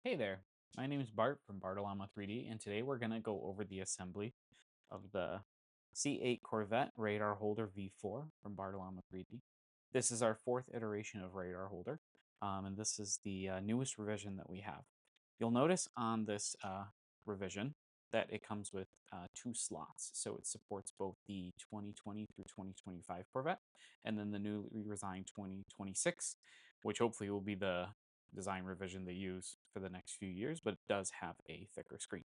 Hey there, my name is Bart from Bartallama3D, and today we're going to go over the assembly of the C8 Corvette Radar Holder V4 from Bartallama3D. This is our fourth iteration of Radar Holder, and this is the newest revision that we have. You'll notice on this revision that it comes with two slots, so it supports both the 2020 through 2025 Corvette, and then the newly resigned 2026, which hopefully will be the design revision they use for the next few years, but it does have a thicker screen.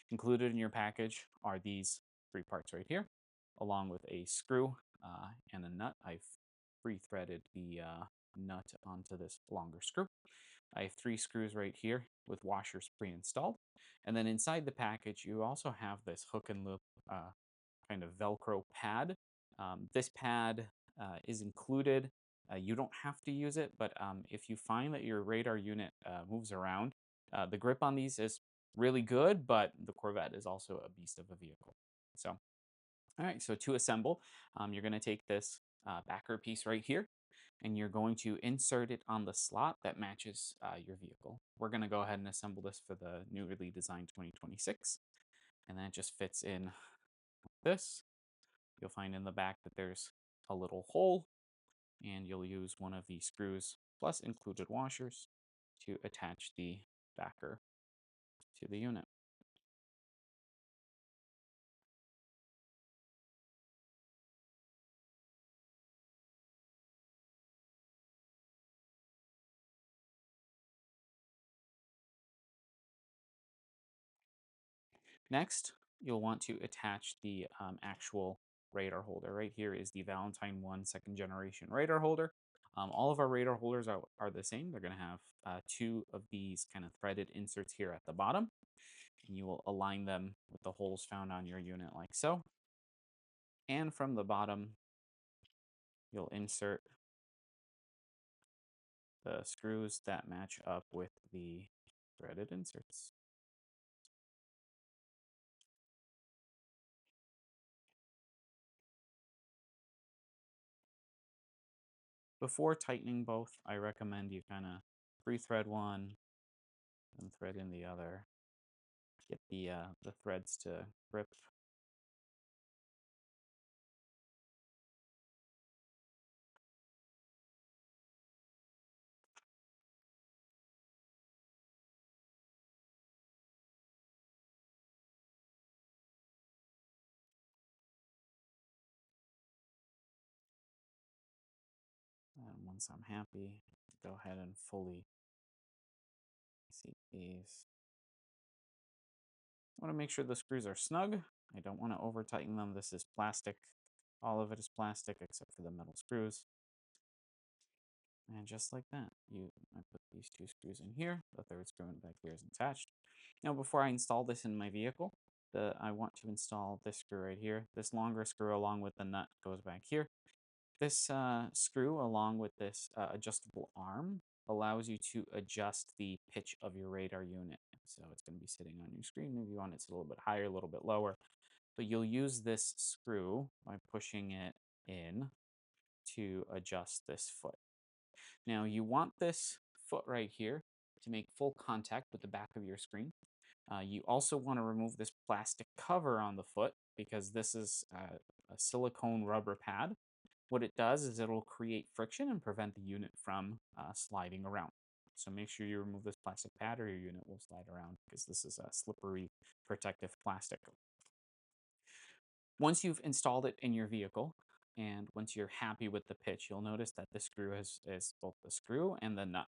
Included in your package are these three parts right here, along with a screw and a nut. I've pre-threaded the nut onto this longer screw. I have three screws right here with washers pre-installed. And then inside the package, you also have this hook and loop kind of Velcro pad. This pad is included. You don't have to use it, but if you find that your radar unit moves around, the grip on these is really good, but the Corvette is also a beast of a vehicle. So, all right, so to assemble, you're going to take this backer piece right here, and you're going to insert it on the slot that matches your vehicle. We're going to go ahead and assemble this for the newly designed 2026, and that just fits in like this. You'll find in the back that there's a little hole, and you'll use one of these screws plus included washers to attach the backer to the unit. Next, you'll want to attach the actual radar holder. Right here is the Valentine 1 second generation radar holder. All of our radar holders are the same. They're going to have two of these kind of threaded inserts here at the bottom. And you will align them with the holes found on your unit like so. And from the bottom, you'll insert the screws that match up with the threaded inserts. Before tightening both, I recommend you kind of pre-thread one and thread in the other. Get the threads to grip. And once I'm happy, go ahead and fully seat these. I want to make sure the screws are snug. I don't want to over tighten them. This is plastic. All of it is plastic except for the metal screws. And just like that, I put these two screws in here. The third screw in back here is attached. Now, before I install this in my vehicle, I want to install this screw right here. This longer screw along with the nut goes back here. This screw along with this adjustable arm allows you to adjust the pitch of your radar unit. So it's going to be sitting on your screen. Maybe you want it to a little bit higher, a little bit lower. But you'll use this screw by pushing it in to adjust this foot. Now you want this foot right here to make full contact with the back of your screen. You also want to remove this plastic cover on the foot because this is a silicone rubber pad. What it does is it'll create friction and prevent the unit from sliding around. So make sure you remove this plastic pad or your unit will slide around because this is a slippery protective plastic. Once you've installed it in your vehicle, and once you're happy with the pitch, you'll notice that the screw is both the screw and the nut.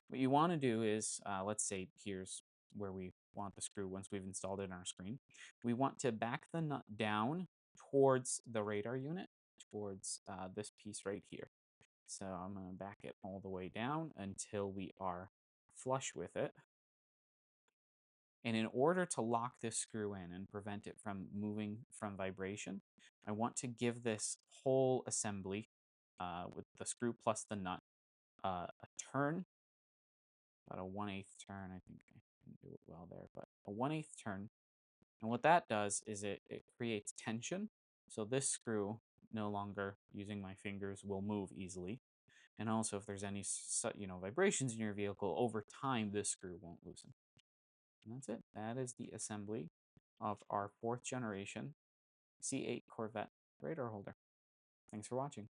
What you want to do is, let's say here's where we want the screw once we've installed it in our screen. We want to back the nut down towards the radar unit, towards this piece right here. So I'm going to back it all the way down until we are flush with it. And in order to lock this screw in and prevent it from moving from vibration, I want to give this whole assembly with the screw plus the nut a turn, about a 1/8 turn. I think I can do it well there, but a 1/8 turn. And what that does is it creates tension. So this screw, no longer using my fingers, will move easily. And also, if there's any vibrations in your vehicle over time, this screw won't loosen. And that's it. That is the assembly of our 4th generation C8 Corvette radar holder. Thanks for watching.